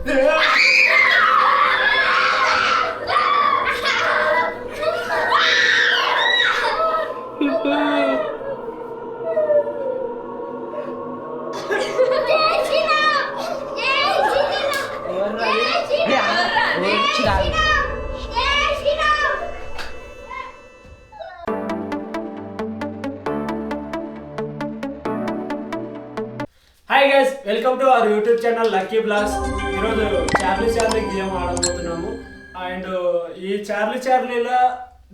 Hi guys, welcome to our YouTube channel lucky blogs. ఈరోజు Charlie game ఆడబోతున్నాము. And ఈ చార్లీలో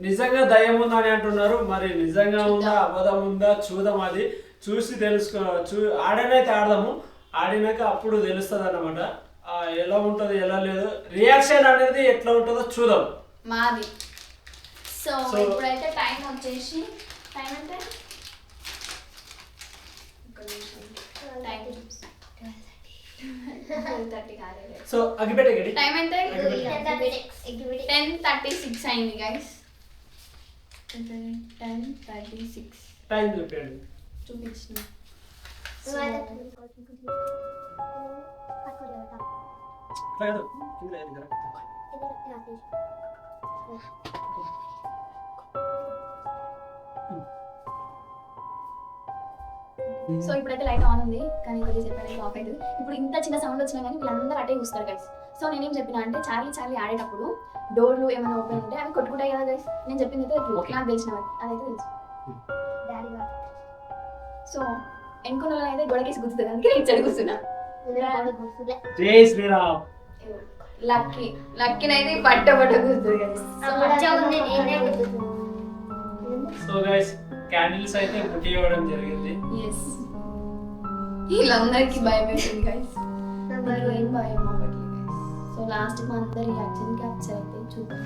నిజంగా దయ్యం ఉందా అని అంటున్నారు. మరి నిజంగా ఉందా అబద్ధం ఉందా చూద్దాం. అది చూసి ఆడనైతే ఆడదాము. ఆడినాక అప్పుడు తెలుస్తుంది అన్నమాట ఎలా ఉంటుంది ఎలా లేదు, రియాక్షన్ అనేది ఎట్లా ఉంటుందో చూద్దాం మాది. సో ఇప్పుడైతే టైం వచ్చేసి టైం అంటే సో అగ్గిపెట్టె టైం అంటే 10:36 అయింది గైస్. 10:36 టైం చూపించండి. చూపించిన సో ఇప్పుడైతే లైట్ ఆన్ ఉంది, కానీ కొద్దిసేపు అనేది ఆఫ్ అవుతుంది. ఇప్పుడు ఇంత చిన్న సౌండ్ వచ్చినా కానీ వీళ్ళందరూ అటే చూస్తారు గైస్. సో నేనేం చెప్పిన అంటే చార్లీ ఆడేటప్పుడు డోర్లు ఏమైనా ఓపెన్ ఉంటే అవి కొట్టుకుంటాయి కదా గైస్. నేను చెప్పింది అయితే నాకు తెలిసిన అదైతే తెలుసు. సో ఎన్నుకున్న అయితే గొడకేసి గుర్తుంది, అందుకే నేను చదువుతున్నా. లక్కీనైతే పట్ట గుర్తుంది గైస్. సో గైస్ క్యాండిల్స్ అయితే పుట్టి ఇవ్వడం జరిగింది. వీళ్ళందరికీ భయం వేసింది గైస్. ఏం భయం అవ్వట్లేదు గైస్. సో లాస్ట్ అందరి రియాక్షన్ క్యాప్చర్ అయితే చూద్దాం.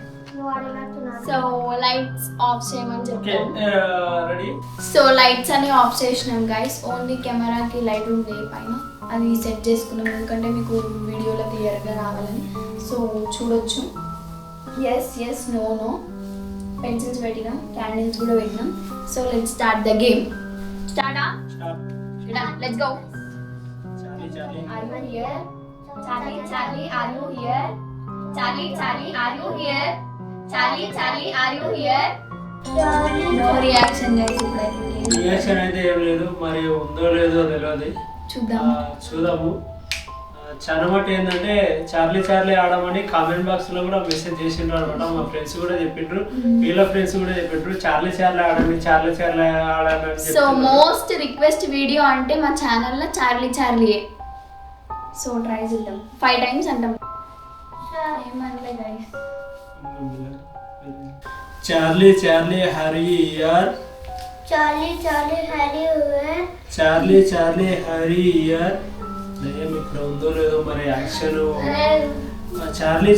సో లైట్స్ ఆఫ్ చేయమని చెప్తాను. సో లైట్స్ అని ఆఫ్ చేసినాం గైస్. ఓన్లీ కెమెరాకి లైట్ ఉంది పైన, అది సెట్ చేసుకున్నాం ఎందుకంటే మీకు వీడియోలో క్లియర్గా రావాలని. సో చూడొచ్చు. ఎస్ నో పెన్సిల్స్ పెట్టినాం, క్యాండిల్స్ కూడా పెట్టినాం. So let's start the game. Start. Let's go. Are you here? Charlie, are you here? Charlie, are you here? Charlie, are you here? No reaction guys. Reaction అయితే ఏం లేదు, మరి ఉందో లేదో తెలియదు. చూద్దాము. చాలా మటు ఏంటంటే చార్లీ ఆడమని కామెంట్ బాక్స్ లో కూడా మెసేజ్ చేసిండ్రు అనమాట. మా ఫ్రెండ్స్ కూడా చెప్పిండ్రు, వీళ్ళ ఫ్రెండ్స్ కూడా చెప్పిండ్రు చార్లీ ఆడని ఆడని. సో మోస్ట్ రిక్వెస్ట్ వీడియో అంటే మా ఛానల్లో చార్లీయే. సో ట్రై చేద్దాం. 5 times అంటాం. ఏమనలే గైస్. చార్లీ హరీ యార్. చార్లీ హరీ యార్. దయ్యం ఇక్కడ ఉందో లేదో మరి యాక్షన్. చార్లీ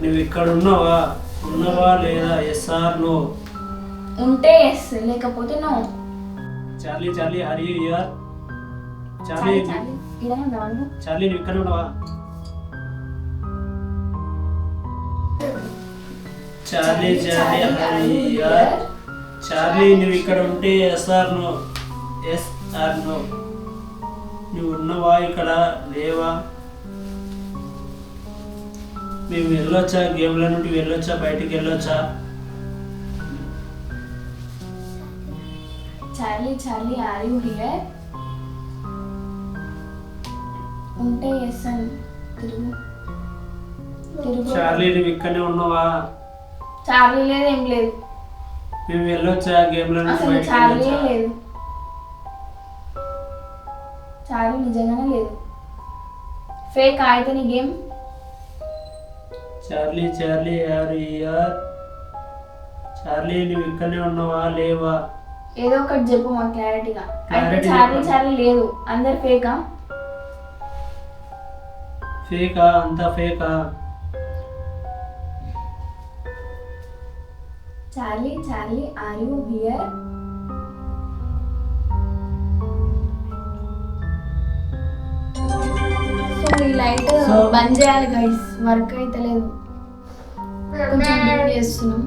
నువ్వు ఇక్కడ ఉన్నావా లేదా? Yes or no. ఉంటే ఎస్, లేకపోతే నో. చార్లీ హరీ యార్. చార్లీ నువ్వు ఇక్కడ ఉన్నావా? చార్లీ హరీ యార్. చార్లీ నువ్వు ఇక్కడ ఉంటే yes or no. Yes or no. నువ్వు ఉన్నవా ఇక్కడ లేవా? మేము వెళ్ళొచ్చా? గేమ్ల నుండి వెళ్ళొచ్చా? బయటికి వెళ్ళొచ్చా? Charlie are you here? ఉంటే ఎస్ అని తిరుగు. చార్లీ నువ్వు ఇక్కడనే ఉన్నావా? చార్లీ లేదు, ఏం లేదు. మేము వెళ్ళొచ్చా? గేమ్ల నుండి బయటికి చార్లీ వెళ్ళొచ్చా? లేదు. చార్లీ నిజంగానే లేదు. ఫేక్ అయితే నీ గేమ్. Charlie are here. చార్లీ నువ్వు ఇక్కడనే ఉన్నావా లేవా? ఏదో ఒకటి చెప్పు మా క్లారిటీగా. అయితే చార్లీ లేదు. అందరు ఫేకా? అంతా ఫేకా? Charlie are you here? ఈ లైట్ బంద్ చేయాలి గైస్, వర్క్ అయితే లేదు. కొంచెం డిమ్ చేస్తున్నాం.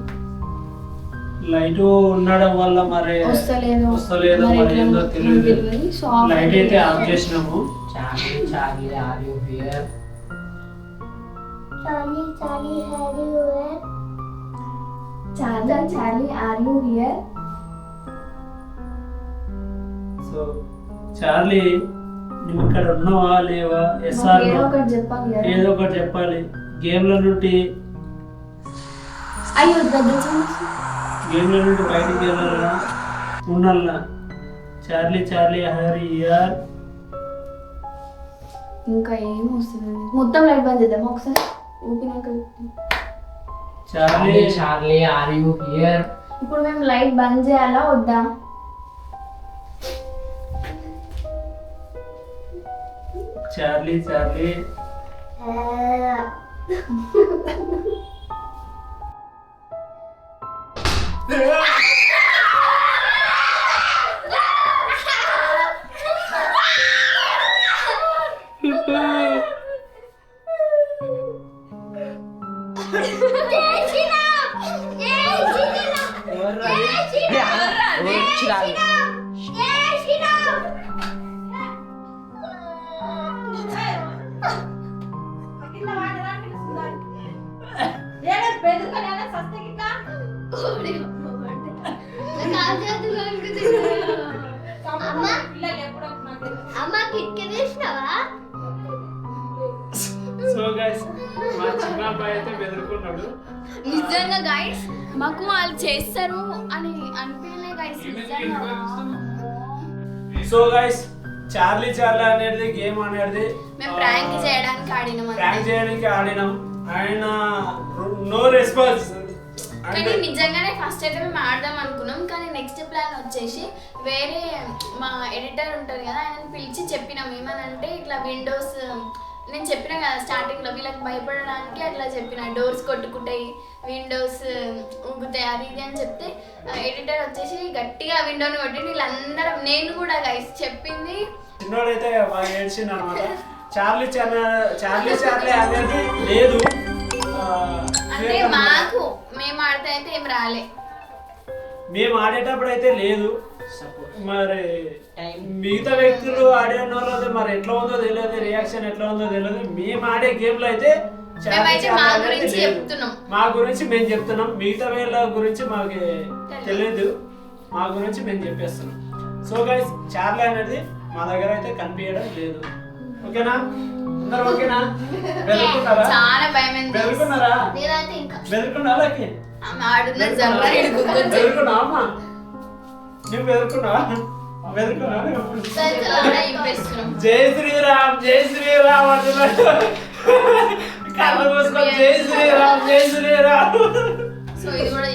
లైట్ ఉండడం వల్ల మరి వస్తలేదు మరి ఏందో తెలియదు. సో లైట్ అయితే ఆఫ్ చేసినాము. Charlie, are you here? So Charlie నువ్వు ఇక్కడ ఉన్నావా లేవా? ఎస్ఆర్ ఏదో ఒకటి చెప్పాలి కదా. ఏదో ఒకటి చెప్పాలి. గేమ్ల నుండి అయ్యో గేమ్ల నుండి బయటికి వెళ్ళాలా ఉండాలా? చార్లీ చార్లీ హరి యార్. ఇంకా ఏం వస్తుంది? మొత్తం లైట్ బంద్ చేద్దాం ఒకసారి ఊపినాక. Charlie Charlie are you here? ఇప్పుడు మేము లైట్ బంద్ చేయాలా వద్దా? చార్లీ చార్లీ సో గైస్ మా చిన్న అబ్బాయి అయితే బెదురుకున్నాడు. నిజంగా గైస్ మాకు వాళ్ళు చేస్తారు అని అనిపించలే guys. So guys Charlie Charlie అనేది గేమ్ అనేది మేము ప్రాంక్ చేయడానికి ఆడినాం. ప్రాంక్ చేయడానికి ఆడినాం. ఆయన నో రెస్పాన్స్. కానీ నిజంగానే ఫస్ట్ అయితే మేము ఆడదాం అనుకున్నాం. కానీ నెక్స్ట్ ప్లాన్ వచ్చేసి వేరే మా ఎడిటర్ ఉంటారు కదా ఆయనని పిలిచి చెప్పినాం. ఏమనంటే ఇట్లా విండోస్ నేను చెప్పినా కదా స్టార్టింగ్లో వీళ్ళకి భయపడడానికి అట్లా చెప్పిన డోర్స్ కొట్టుకుంటాయి, విండోస్ ఊగుతాయి అది ఇది అని చెప్తే ఎడిటర్ వచ్చేసి గట్టిగా విండోని కొట్టి వీళ్ళందరం నేను కూడా గైస్ చెప్పింది చిన్నోడైతే బాగా ఏడ్చింది అనమాట. చార్లీ చార్లీ చార్లీ అనేది లేదు. అంటే మాకు మేము ఆడితే అయితే ఏం రాలే. మేము ఆడేటప్పుడు అయితే లేదు. మరి మిగతా వ్యక్తులు ఆడే వాళ్ళది మరి ఎట్లా ఉందో తెలియదు, రియాక్షన్ ఎట్లా ఉందో తెలియదు. మేము ఆడే గేమ్ లో అయితే మా గురించి మేము చెప్తున్నాం. మిగతా వేళ్ళ గురించి మాకు తెలియదు. మా గురించి మేము చెప్పేస్తున్నాం. సో గైస్ చార్లీ అనేది మా దగ్గర అయితే కనిపించడం లేదు. ఓకేనా? అందరూ ఓకేనా? బెదురుకున్నారా? చాలా భయం. బెదురుకున్నారా? బెదురుకున్నారా? బెదురుకున్నావా అమ్మా? నువ్వు బెదురుకున్నావా? బెదురుకున్నావా? జై శ్రీరామ్ జై శ్రీరామ్ అంటున్నాడు. కళ్ళు మూసుకొని జై శ్రీరామ్ జై శ్రీరామ్. సో ఇది కూడా